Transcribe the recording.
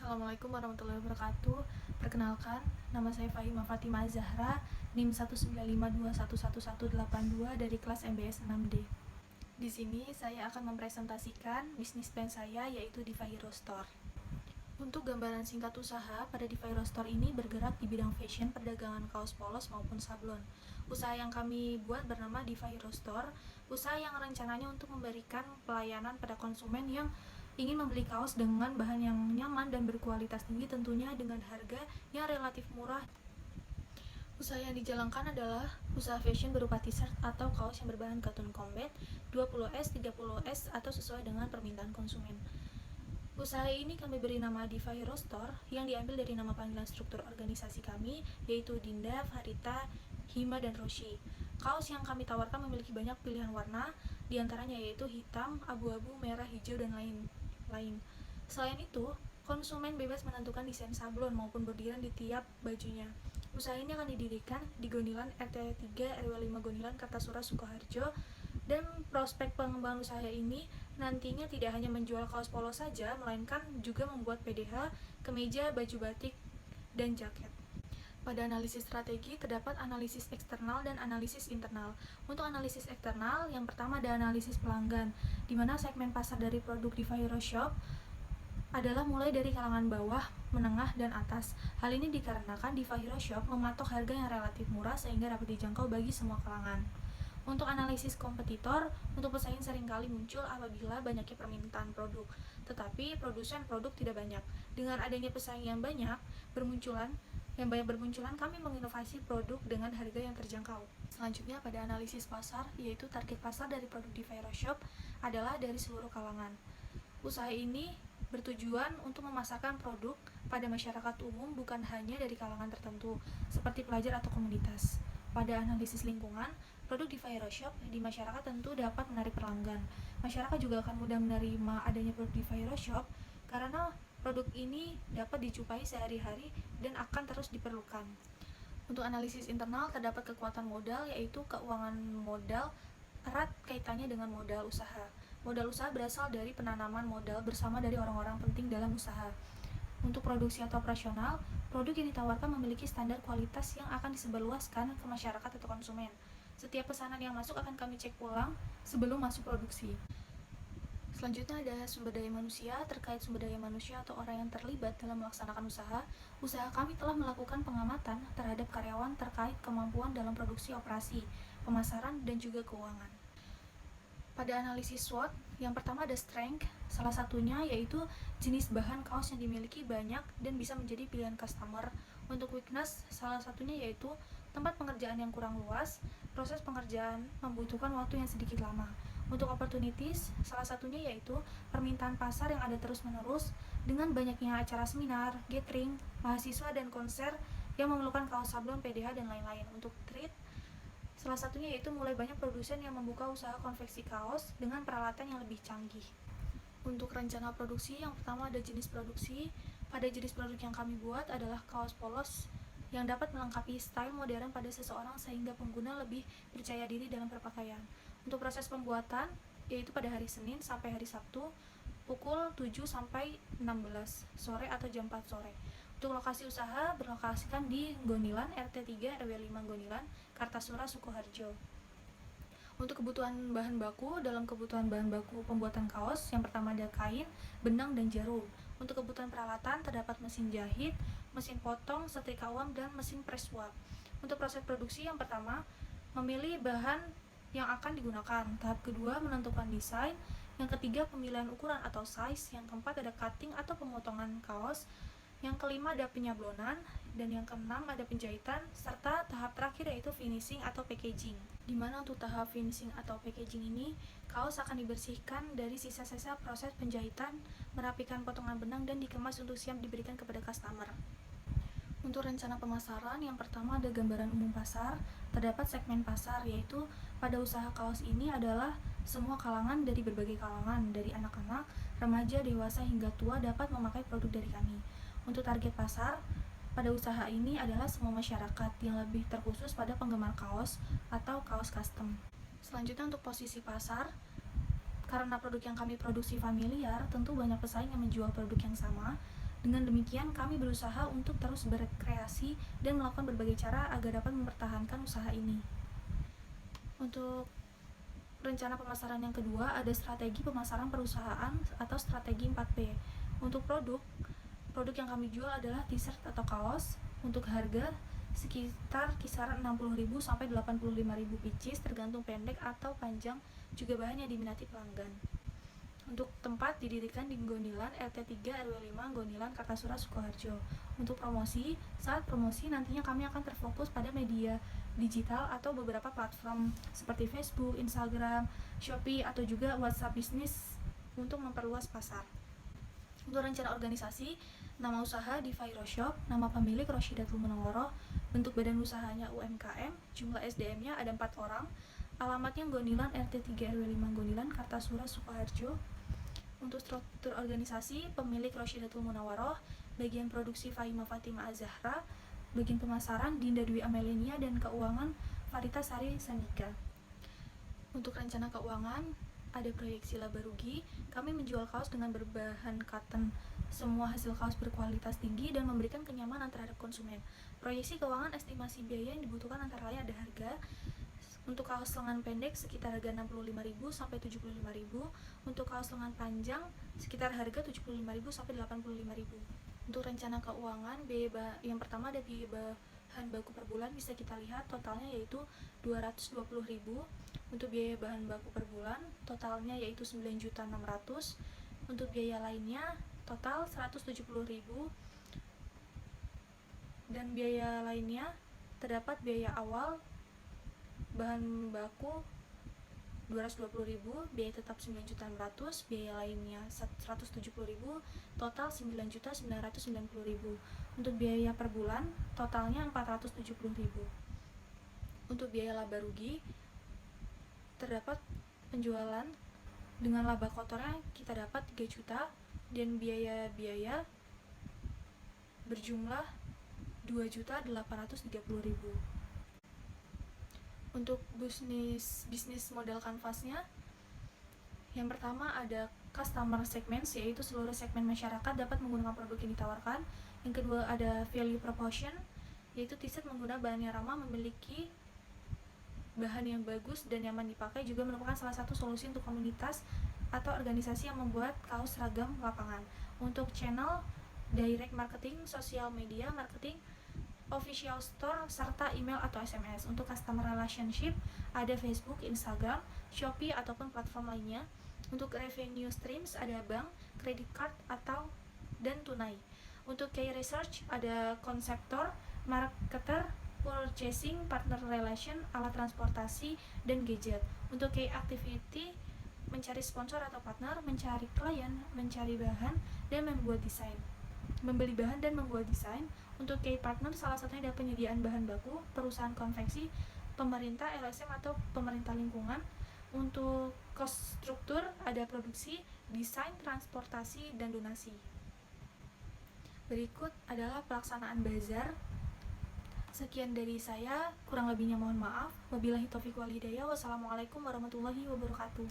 Assalamualaikum warahmatullahi wabarakatuh. Perkenalkan, nama saya Fahimah Fatimah Zahra, NIM 195211182 dari kelas MBS 6D. Di sini saya akan mempresentasikan bisnis plan saya, yaitu Diva Hero Store. Untuk gambaran singkat usaha, pada Diva Hero Store ini bergerak di bidang fashion, perdagangan kaos polos maupun sablon. Usaha yang kami buat bernama Diva Hero Store, usaha yang rencananya untuk memberikan pelayanan pada konsumen yang ingin membeli kaos dengan bahan yang nyaman dan berkualitas tinggi, tentunya dengan harga yang relatif murah. Usaha yang dijalankan adalah usaha fashion berupa t-shirt atau kaos yang berbahan katun combat 20S, 30S atau sesuai dengan permintaan konsumen. Usaha ini kami beri nama Diva Hero Store yang diambil dari nama panggilan struktur organisasi kami, yaitu Dinda, Farita, Hima, dan Roshi. Kaos yang kami tawarkan memiliki banyak pilihan warna, diantaranya yaitu hitam, abu-abu, merah, hijau, dan lain-lain. Selain itu, konsumen bebas menentukan desain sablon maupun bordiran di tiap bajunya. Usaha ini akan didirikan di Gonilan RT 3 RW 5 Gonilan, Kartasura, Sukoharjo. Dan prospek pengembangan usaha ini nantinya tidak hanya menjual kaos polos saja, melainkan juga membuat PDH, kemeja, baju batik, dan jaket. Pada analisis strategi, terdapat analisis eksternal dan analisis internal. Untuk analisis eksternal, yang pertama ada analisis pelanggan, di mana segmen pasar dari produk Diva Hero Shop adalah mulai dari kalangan bawah, menengah, dan atas. Hal ini dikarenakan Diva Hero Shop mematok harga yang relatif murah sehingga dapat dijangkau bagi semua kalangan. Untuk analisis kompetitor, untuk pesaing seringkali muncul apabila banyaknya permintaan produk, tetapi produsen produk tidak banyak. Dengan adanya pesaing yang banyak bermunculan, kami menginovasi produk dengan harga yang terjangkau. Selanjutnya pada analisis pasar, yaitu target pasar dari produk Diva Hero Shop adalah dari seluruh kalangan. Usaha ini bertujuan untuk memasarkan produk pada masyarakat umum, bukan hanya dari kalangan tertentu, seperti pelajar atau komunitas. Pada analisis lingkungan, produk Diva Hero Shop di masyarakat tentu dapat menarik pelanggan. Masyarakat juga akan mudah menerima adanya produk Diva Hero Shop karena produk ini dapat dijumpai sehari-hari dan akan terus diperlukan. Untuk analisis internal, terdapat kekuatan modal, yaitu keuangan modal erat kaitannya dengan modal usaha. Modal usaha berasal dari penanaman modal bersama dari orang-orang penting dalam usaha. Untuk produksi atau operasional, produk yang ditawarkan memiliki standar kualitas yang akan disebarluaskan ke masyarakat atau konsumen. Setiap pesanan yang masuk akan kami cek ulang sebelum masuk produksi. Selanjutnya ada sumber daya manusia. Terkait sumber daya manusia atau orang yang terlibat dalam melaksanakan usaha kami telah melakukan pengamatan terhadap karyawan terkait kemampuan dalam produksi, operasi, pemasaran, dan juga keuangan. Pada analisis SWOT, yang pertama ada strength, salah satunya yaitu jenis bahan kaos yang dimiliki banyak dan bisa menjadi pilihan customer. Untuk weakness, salah satunya yaitu tempat pengerjaan yang kurang luas, proses pengerjaan membutuhkan waktu yang sedikit lama. Untuk opportunities, salah satunya yaitu permintaan pasar yang ada terus-menerus dengan banyaknya acara seminar, gathering, mahasiswa, dan konser yang memerlukan kaos sablon, PDH, dan lain-lain. Untuk threat, salah satunya yaitu mulai banyak produsen yang membuka usaha konveksi kaos dengan peralatan yang lebih canggih. Untuk rencana produksi, yang pertama ada jenis produksi. Pada jenis produk yang kami buat adalah kaos polos yang dapat melengkapi style modern pada seseorang sehingga pengguna lebih percaya diri dalam berpakaian. Untuk proses pembuatan, yaitu pada hari Senin sampai hari Sabtu, pukul 7 sampai 16 sore atau jam 4 sore. Untuk lokasi usaha berlokasikan di Gonilan RT 3 RW 5 Gonilan, Kartasura, Sukoharjo. Untuk kebutuhan bahan baku, dalam kebutuhan bahan baku pembuatan kaos, yang pertama ada kain, benang, dan jarum. Untuk kebutuhan peralatan, terdapat mesin jahit, mesin potong, setrika uap, dan mesin press uap. Untuk proses produksi, yang pertama, memilih bahan yang akan digunakan. Tahap kedua, menentukan desain. Yang ketiga, pemilihan ukuran atau size. Yang keempat, ada cutting atau pemotongan kaos. Yang kelima, ada penyablonan. Dan yang keenam, ada penjahitan. Serta tahap terakhir yaitu finishing atau packaging. Dimana untuk tahap finishing atau packaging ini, kaos akan dibersihkan dari sisa-sisa proses penjahitan, merapikan potongan benang, dan dikemas untuk siap diberikan kepada customer. Untuk rencana pemasaran, yang pertama ada gambaran umum pasar. Terdapat segmen pasar, yaitu pada usaha kaos ini adalah semua kalangan dari berbagai kalangan, dari anak-anak, remaja, dewasa, hingga tua dapat memakai produk dari kami. Untuk target pasar, pada usaha ini adalah semua masyarakat yang lebih terkhusus pada penggemar kaos atau kaos custom. Selanjutnya untuk posisi pasar, karena produk yang kami produksi familiar, tentu banyak pesaing yang menjual produk yang sama. Dengan demikian, kami berusaha untuk terus berkreasi dan melakukan berbagai cara agar dapat mempertahankan usaha ini. Untuk rencana pemasaran yang kedua, ada strategi pemasaran perusahaan atau strategi 4P. Untuk produk yang kami jual adalah t-shirt atau kaos. Untuk harga sekitar kisaran 60.000 sampai 85.000 pieces, tergantung pendek atau panjang, juga bahan yang diminati pelanggan. Untuk tempat didirikan di Gonilan RT3 RW 5 Gonilan Kartasura Sukoharjo. Untuk promosi, saat promosi nantinya kami akan terfokus pada media digital atau beberapa platform seperti Facebook, Instagram, Shopee, atau juga WhatsApp bisnis untuk memperluas pasar. Untuk rencana organisasi, nama usaha di Shop, nama pemilik Roshidatul Munawwaroh, bentuk badan usahanya UMKM, jumlah SDM-nya ada 4 orang, alamatnya Gonilan RT3 RW 5 Gonilan Kartasura Sukoharjo. Untuk struktur organisasi, pemilik Roshidatul Munawwaroh, bagian produksi Faima Fatima Az-Zahra, bagian pemasaran Dinda Dwi Amelenia, dan keuangan Farita Sari Sandika. Untuk rencana keuangan, ada proyeksi laba rugi. Kami menjual kaos dengan berbahan cotton. Semua hasil kaos berkualitas tinggi dan memberikan kenyamanan terhadap konsumen. Proyeksi keuangan, estimasi biaya yang dibutuhkan antara lain ada harga. Untuk kaos lengan pendek sekitar harga 65.000 sampai 75.000. Untuk kaos lengan panjang sekitar harga 75.000 sampai 85.000. Untuk rencana keuangan, yang pertama ada biaya bahan baku per bulan, bisa kita lihat totalnya yaitu 220.000. Untuk biaya bahan baku per bulan totalnya yaitu 9.600.000. Untuk biaya lainnya total 170.000. Dan biaya lainnya terdapat biaya awal bahan baku 220.000, biaya tetap 9.600.000, biaya lainnya 170.000, total 9.990.000. Untuk biaya per bulan totalnya 470.000. Untuk biaya laba rugi, terdapat penjualan dengan laba kotornya kita dapat 3 juta dan biaya-biaya berjumlah 2.830.000. Untuk bisnis model kanvasnya, yang pertama ada customer segments, yaitu seluruh segmen masyarakat dapat menggunakan produk yang ditawarkan. Yang kedua ada value proposition, yaitu t-shirt menggunakan bahan yang ramah, memiliki bahan yang bagus dan nyaman dipakai, juga merupakan salah satu solusi untuk komunitas atau organisasi yang membuat kaos seragam lapangan. Untuk channel direct marketing, sosial media marketing, official store, serta email atau SMS. Untuk customer relationship ada Facebook, Instagram, Shopee, ataupun platform lainnya. Untuk revenue streams ada bank, credit card, dan tunai. Untuk key research ada konseptor, marketer, purchasing, partner relation, alat transportasi, dan gadget. Untuk key activity mencari sponsor atau partner, mencari klien, mencari bahan, dan membuat desain. Membeli bahan dan membuat desain. Untuk key partner salah satunya ada penyediaan bahan baku, perusahaan konveksi, pemerintah, LSM atau pemerintah lingkungan. Untuk cost struktur ada produksi, desain, transportasi, dan donasi. Berikut adalah pelaksanaan bazar. Sekian dari saya, kurang lebihnya mohon maaf. Wabillahi taufiq wal hidayah. Wassalamualaikum warahmatullahi wabarakatuh.